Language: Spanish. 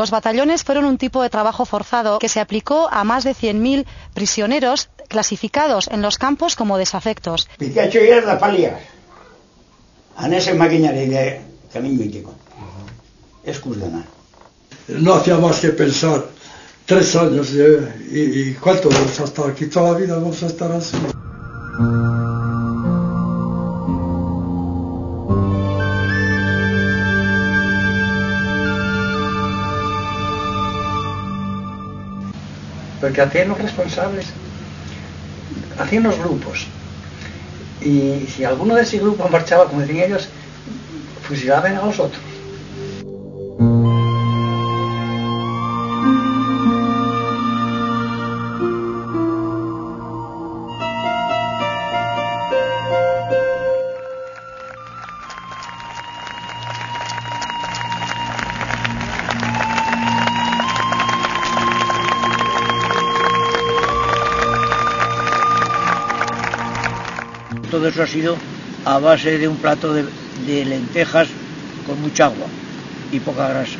Los batallones fueron un tipo de trabajo forzado que se aplicó a más de 100.000 prisioneros clasificados en los campos como desafectos. Bizkatxoiak da paliak. Anese maquinari de camino mítico. Eskuz dena. No hacía más que pensar 3 años y ¿cuánto vamos a estar aquí? Toda la vida vamos a estar así. Porque hacían los responsables, hacían los grupos, y si alguno de ese grupo marchaba, como decían ellos, fusilaban a los otros. Todo eso ha sido a base de un plato de lentejas con mucha agua y poca grasa.